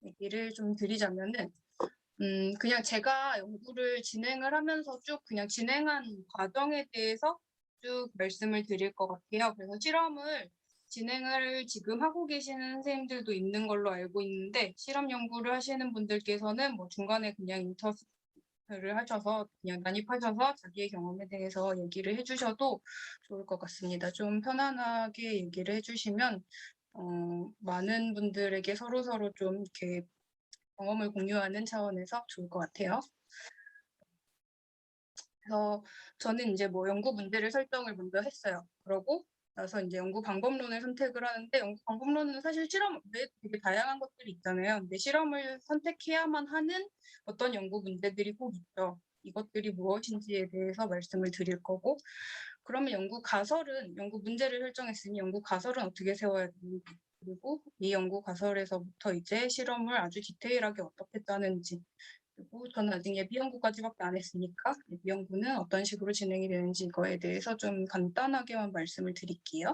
얘기를 좀 드리자면은 그냥 제가 연구를 진행을 하면서 쭉 그냥 진행한 과정에 대해서 쭉 말씀을 드릴 것 같아요. 그래서 실험을 진행을 지금 하고 계시는 선생님들도 있는 걸로 알고 있는데 실험 연구를 하시는 분들께서는 뭐 중간에 그냥 인터뷰를 하셔서 그냥 난입하셔서 자기의 경험에 대해서 얘기를 해주셔도 좋을 것 같습니다. 좀 편안하게 얘기를 해주시면 많은 분들에게 서로서로 좀 이렇게 경험을 공유하는 차원에서 좋을 것 같아요. 그래서 저는 이제 뭐 연구 문제를 설정을 먼저 했어요. 그러고 나서 이제 연구 방법론을 선택을 하는데 연구 방법론은 사실 실험 외에 되게 다양한 것들이 있잖아요. 근데 실험을 선택해야만 하는 어떤 연구 문제들이 꼭 있죠. 이것들이 무엇인지에 대해서 말씀을 드릴 거고 그러면 연구 가설은 연구 문제를 설정했으니 연구 가설은 어떻게 세워야 되는지 그리고 이 연구 가설에서부터 이제 실험을 아주 디테일하게 어떻게 짜는지 그리고 저는 아직 예비 연구까지밖에 안 했으니까 예비 연구는 어떤 식으로 진행이 되는지 이거에 대해서 좀 간단하게만 말씀을 드릴게요.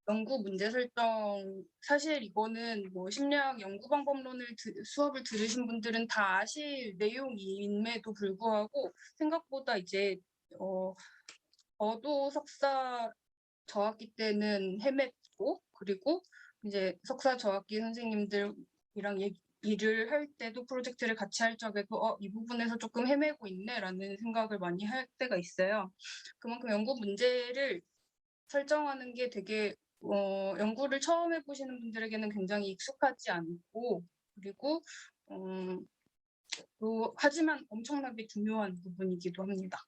연구 문제 설정 사실 이거는 뭐 심리학 연구 방법론을 수업을 들으신 분들은 다 아실 내용임에도 불구하고 생각보다 이제 저도 석사 저학기 때는 헤맸고 그리고 이제 석사 저학기 선생님들이랑 일을 할 때도 프로젝트를 같이 할 적에도 이 부분에서 조금 헤매고 있네라는 생각을 많이 할 때가 있어요. 그만큼 연구 문제를 설정하는 게 되게 연구를 처음 해보시는 분들에게는 굉장히 익숙하지 않고 그리고 하지만 엄청나게 중요한 부분이기도 합니다.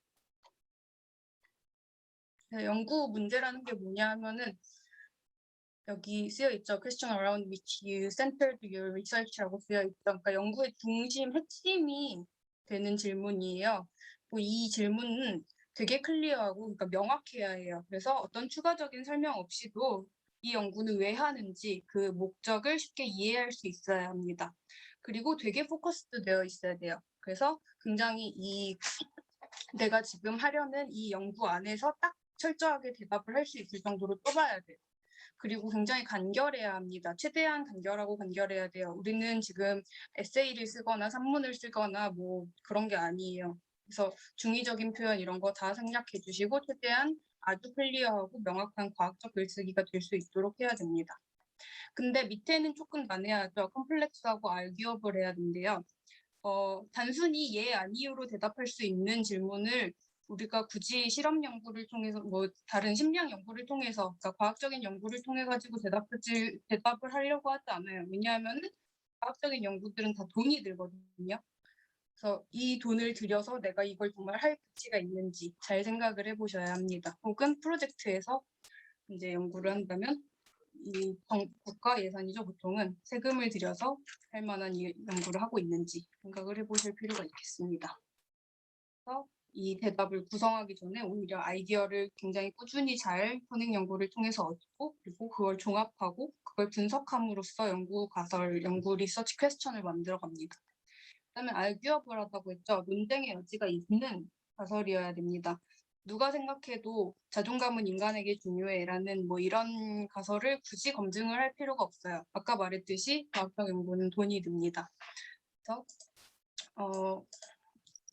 연구 문제라는 게 뭐냐 하면은 여기 쓰여 있죠. Question around which you centered your research라고 쓰여 있죠. 그러니까 연구의 중심, 핵심이 되는 질문이에요. 이 질문은 되게 클리어하고 그러니까 명확해야 해요. 그래서 어떤 추가적인 설명 없이도 이 연구는 왜 하는지 그 목적을 쉽게 이해할 수 있어야 합니다. 그리고 되게 포커스드 되어 있어야 돼요. 그래서 굉장히 내가 지금 하려는 이 연구 안에서 딱 철저하게 대답을 할 수 있을 정도로 좁아야 돼요. 그리고 굉장히 간결해야 합니다. 최대한 간결하고 간결해야 돼요. 우리는 지금 에세이를 쓰거나 산문을 쓰거나 뭐 그런 게 아니에요. 그래서 중의적인 표현 이런 거 다 생략해 주시고 최대한 아주 클리어하고 명확한 과학적 글쓰기가 될 수 있도록 해야 됩니다. 근데 밑에는 조금 난해하죠. 컴플렉스하고 알기업을 해야 된대요. 단순히 예, 아니요로 대답할 수 있는 질문을 우리가 굳이 실험 연구를 통해서 뭐 다른 심리학 연구를 통해서 그러니까 과학적인 연구를 통해 가지고 대답을 하려고 하지 않아요. 왜냐하면 과학적인 연구들은 다 돈이 들거든요. 그래서 이 돈을 들여서 내가 이걸 정말 할 가치가 있는지 잘 생각을 해보셔야 합니다. 혹은 프로젝트에서 이제 연구를 한다면 이 국가 예산이죠. 보통은 세금을 들여서 할 만한 연구를 하고 있는지 생각을 해보실 필요가 있겠습니다. 그래서 이 대답을 구성하기 전에 오히려 아이디어를 굉장히 꾸준히 잘 선행 연구를 통해서 얻고 그리고 그걸 종합하고 그걸 분석함으로써 연구 가설, 연구 리서치 퀘스천을 만들어 갑니다. 그다음에 알규어블하다고 했죠. 논쟁의 여지가 있는 가설이어야 됩니다. 누가 생각해도 자존감은 인간에게 중요해라는 뭐 이런 가설을 굳이 검증을 할 필요가 없어요. 아까 말했듯이 과학적 연구는 돈이 듭니다. 그래서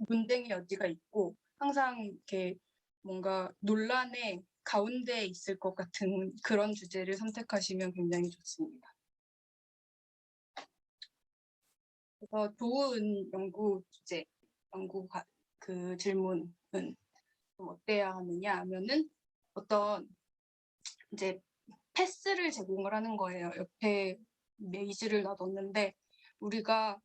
논쟁의 여지가 있고 항상 이렇게 뭔가 논란의 가운데에 있을 것 같은 그런 주제를 선택하시면 굉장히 좋습니다. 그래서 좋은 연구 주제, 그 질문은 좀 어때야 하느냐 하면은 어떤 이제 패스를 제공을 하는 거예요. 옆에 메이즈를 놔뒀는데 우리가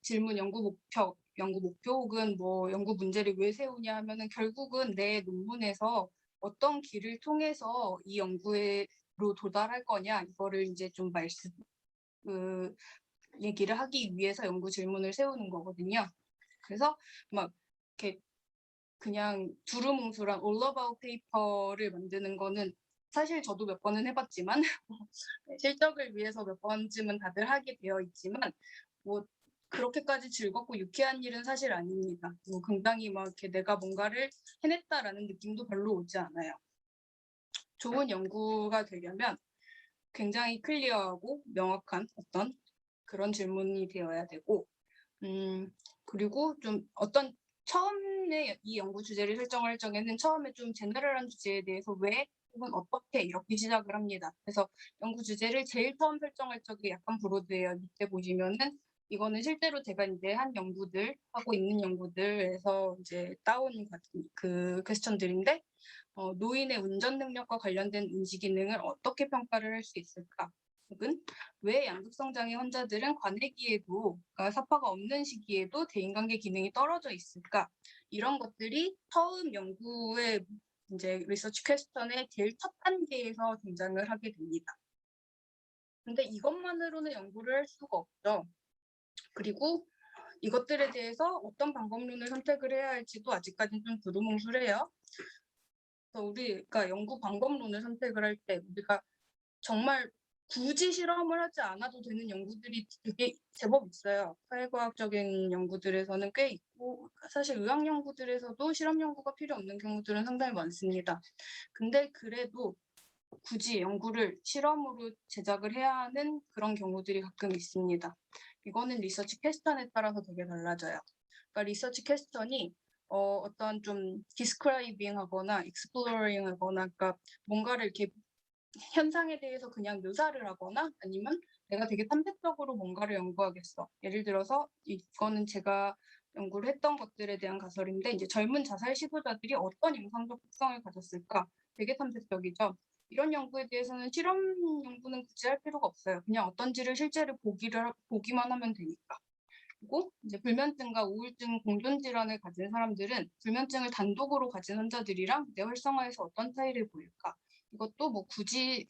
질문, 연구 목표 혹은 뭐 연구 문제를 왜 세우냐 하면은 결국은 내 논문에서 어떤 길을 통해서 이 연구로 도달할 거냐 이거를 이제 좀 얘기를 하기 위해서 연구 질문을 세우는 거거든요. 그래서 막 이렇게 그냥 두루뭉술한 all about paper를 만드는 거는 사실 저도 몇 번은 해봤지만 실적을 위해서 몇 번쯤은 다들 하게 되어 있지만 뭐 그렇게까지 즐겁고 유쾌한 일은 사실 아닙니다. 뭐 굉장히 막 이렇게 내가 뭔가를 해냈다라는 느낌도 별로 오지 않아요. 좋은 연구가 되려면 굉장히 클리어하고 명확한 어떤 그런 질문이 되어야 되고, 그리고 좀 어떤 처음에 이 연구 주제를 설정할 적에는 처음에 좀 제너럴한 주제에 대해서 왜 혹은 어떻게 이렇게 시작을 합니다. 그래서 연구 주제를 제일 처음 설정할 적에 약간 브로드예요. 밑에 보시면은 이거는 실제로 제가 이제 한 연구들 하고 있는 연구들에서 이제 따온 그 퀘스천들인데 노인의 운전 능력과 관련된 인지 기능을 어떻게 평가를 할 수 있을까? 혹은 왜 양극성 장애 환자들은 관해기에도 그러니까 사파가 없는 시기에도 대인관계 기능이 떨어져 있을까? 이런 것들이 처음 연구의 이제 리서치 퀘스천의 제일 첫 단계에서 등장을 하게 됩니다. 근데 이것만으로는 연구를 할 수가 없죠. 그리고 이것들에 대해서 어떤 방법론을 선택을 해야 할지도 아직까지는 좀 두루뭉술해요. 그래서 우리가 연구 방법론을 선택을 할 때 우리가 정말 굳이 실험을 하지 않아도 되는 연구들이 되게 제법 있어요. 사회과학적인 연구들에서는 꽤 있고 사실 의학 연구들에서도 실험 연구가 필요 없는 경우들은 상당히 많습니다. 근데 그래도 굳이 연구를 실험으로 제작을 해야 하는 그런 경우들이 가끔 있습니다. 이거는 리서치 퀘스천에 따라서 되게 달라져요. 그러니까 리서치 퀘스천이 어떤 좀 디스크라이빙 하거나 익스플로링 하거나 그러니까 뭔가를 이렇게 현상에 대해서 그냥 묘사를 하거나 아니면 내가 되게 탐색적으로 뭔가를 연구하겠어. 예를 들어서 이거는 제가 연구를 했던 것들에 대한 가설인데 이제 젊은 자살 시도자들이 어떤 임상적 특성을 가졌을까? 되게 탐색적이죠. 이런 연구에 대해서는 실험 연구는 굳이 할 필요가 없어요. 그냥 어떤지를 실제로 보기만 하면 되니까. 그리고 이제 불면증과 우울증 공존 질환을 가진 사람들은 불면증을 단독으로 가진 환자들이랑 뇌 활성화에서 어떤 차이를 보일까? 이것도 뭐 굳이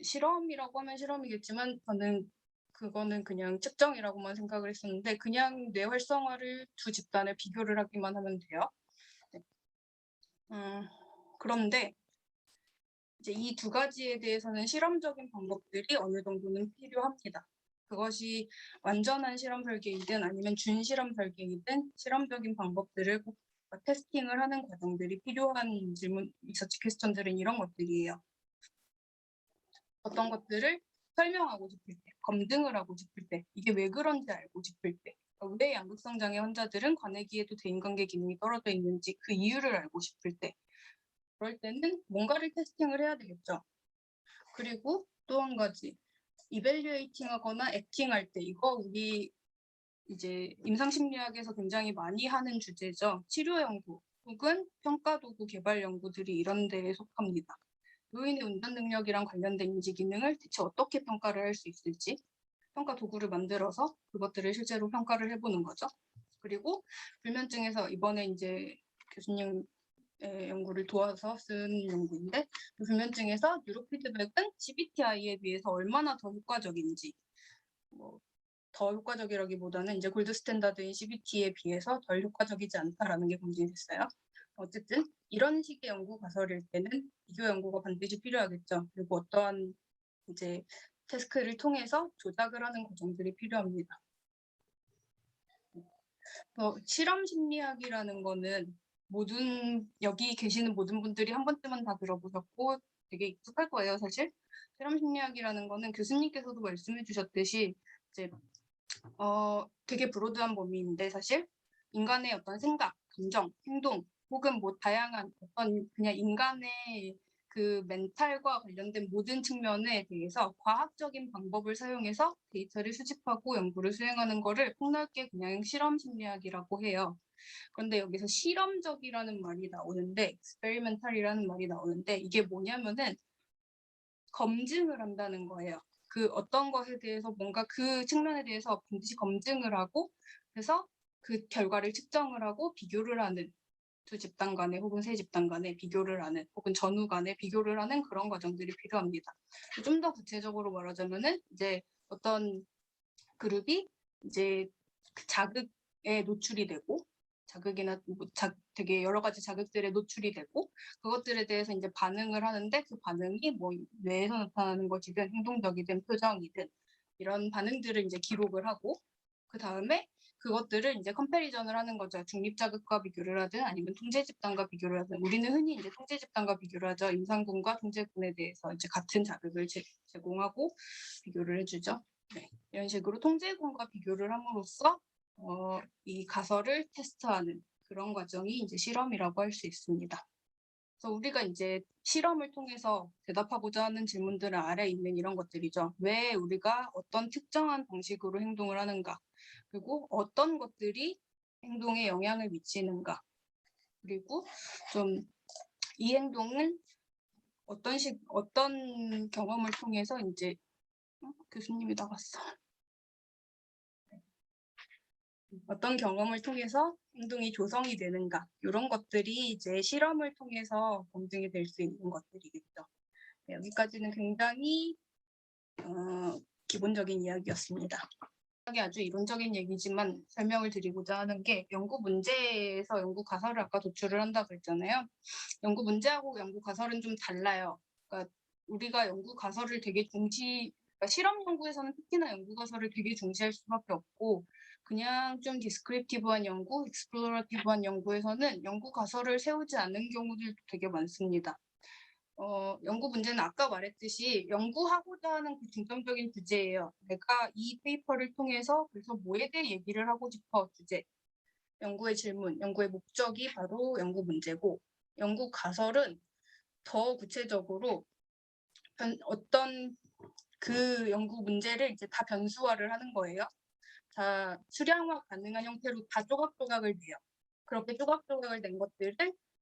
실험이라고 하면 실험이겠지만 저는 그거는 그냥 측정이라고만 생각을 했었는데 그냥 뇌 활성화를 두 집단을 비교를 하기만 하면 돼요. 네. 그런데 이제 이 두 가지에 대해서는 실험적인 방법들이 어느 정도는 필요합니다. 그것이 완전한 실험 설계이든 아니면 준실험 설계이든 실험적인 방법들을 꼭 테스팅을 하는 과정들이 필요한 질문, 리서치 퀘스천들은 이런 것들이에요. 어떤 것들을 설명하고 싶을 때, 검증을 하고 싶을 때, 이게 왜 그런지 알고 싶을 때, 왜 양극성 장애 환자들은 관해기에도 대인관계 기능이 떨어져 있는지 그 이유를 알고 싶을 때, 그럴 때는 뭔가를 테스팅을 해야 되겠죠. 그리고 또 한 가지, 이벨리에이팅 하거나 액팅할 때, 이거 우리 이제 임상심리학에서 굉장히 많이 하는 주제죠. 치료 연구 혹은 평가 도구 개발 연구들이 이런 데에 속합니다. 노인의 운전 능력이랑 관련된 인지 기능을 대체 어떻게 평가를 할 수 있을지 평가 도구를 만들어서 그것들을 실제로 평가를 해보는 거죠. 그리고 불면증에서 이번에 이제 교수님 연구를 도와서 쓴 연구인데 불면증에서 뉴로 피드백은 CBTI에 비해서 얼마나 더 효과적인지 더 효과적이라기보다는 이제 골드 스탠다드인 CBT에 비해서 덜 효과적이지 않다라는 게 검증됐어요. 어쨌든 이런 식의 연구 가설일 때는 비교 연구가 반드시 필요하겠죠. 그리고 어떠한 이제 태스크를 통해서 조작을 하는 과정들이 필요합니다. 실험 심리학이라는 거는 여기 계시는 모든 분들이 한 번쯤은 다 들어보셨고 되게 익숙할 거예요, 사실. 실험 심리학이라는 거는 교수님께서도 말씀해 주셨듯이 이제 되게 브로드한 범위인데 사실 인간의 어떤 생각, 감정, 행동 혹은 뭐 다양한 어떤 그냥 인간의 그 멘탈과 관련된 모든 측면에 대해서 과학적인 방법을 사용해서 데이터를 수집하고 연구를 수행하는 거를 폭넓게 그냥 실험 심리학이라고 해요. 그런데 여기서 실험적이라는 말이 나오는데 experimental이라는 말이 나오는데 이게 뭐냐면은 검증을 한다는 거예요. 그 어떤 것에 대해서 뭔가 그 측면에 대해서 반드시 검증을 하고 그래서 그 결과를 측정을 하고 비교를 하는 두 집단 간에 혹은 세 집단 간에 비교를 하는 혹은 전후 간에 비교를 하는 그런 과정들이 필요합니다. 좀 더 구체적으로 말하자면은 이제 어떤 그룹이 이제 그 자극에 노출이 되고 자극이나 뭐 되게 여러 가지 자극들에 노출이 되고 그것들에 대해서 이제 반응을 하는데 그 반응이 뭐 뇌에서 나타나는 것이든 행동적이든 표정이든 이런 반응들을 이제 기록을 하고 그 다음에 그것들을 이제 컴패리전을 하는 거죠. 중립자극과 비교를 하든 아니면 통제집단과 비교를 하든. 우리는 흔히 이제 통제집단과 비교를 하죠. 임산군과 통제군에 대해서 이제 같은 자극을 제공하고 비교를 해주죠. 네, 이런 식으로 통제군과 비교를 함으로써 이 가설을 테스트하는 그런 과정이 이제 실험이라고 할 수 있습니다. 그래서 우리가 이제 실험을 통해서 대답하고자 하는 질문들은 아래에 있는 이런 것들이죠. 왜 우리가 어떤 특정한 방식으로 행동을 하는가? 그리고 어떤 것들이 행동에 영향을 미치는가? 그리고 좀 이 행동을 어떤 경험을 통해서 이제 교수님이 나갔어. 어떤 경험을 통해서 행동이 조성이 되는가? 이런 것들이 이제 실험을 통해서 검증이 될 수 있는 것들이겠죠. 네, 여기까지는 굉장히 기본적인 이야기였습니다. 아주 이론적인 얘기지만 설명을 드리고자 하는 게 연구 문제에서 연구 가설을 아까 도출을 한다고 했잖아요. 연구 문제하고 연구 가설은 좀 달라요. 그러니까 우리가 연구 가설을 되게 그러니까 실험 연구에서는 특히나 연구 가설을 되게 중시할 수밖에 없고 그냥 좀 디스크립티브한 연구, 익스플로러티브한 연구에서는 연구 가설을 세우지 않는 경우들도 되게 많습니다. 연구 문제는 아까 말했듯이 연구하고자 하는 그 중점적인 주제예요. 내가 이 페이퍼를 통해서 그래서 뭐에 대해 얘기를 하고 싶어 주제. 연구의 질문, 연구의 목적이 바로 연구 문제고 연구 가설은 더 구체적으로 어떤 그 연구 문제를 이제 다 변수화를 하는 거예요. 다 수량화 가능한 형태로 다 조각조각을 내요. 그렇게 조각조각을 낸 것들을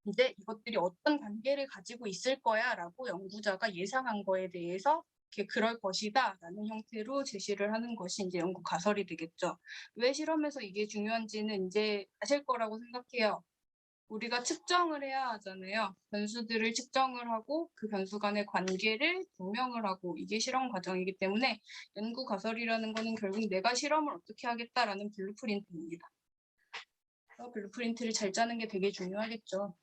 이제 이것들이 어떤 관계를 가지고 있을 거야 라고 연구자가 예상한 거에 대해서 그럴 것이다 라는 형태로 제시를 하는 것이 이제 연구 가설이 되겠죠. 왜 실험에서 이게 중요한지는 이제 아실 거라고 생각해요. 우리가 측정을 해야 하잖아요. 변수들을 측정을 하고 그 변수 간의 관계를 증명을 하고 이게 실험 과정이기 때문에 연구 가설이라는 거는 결국 내가 실험을 어떻게 하겠다라는 블루프린트입니다. 블루프린트를 잘 짜는 게 되게 중요하겠죠.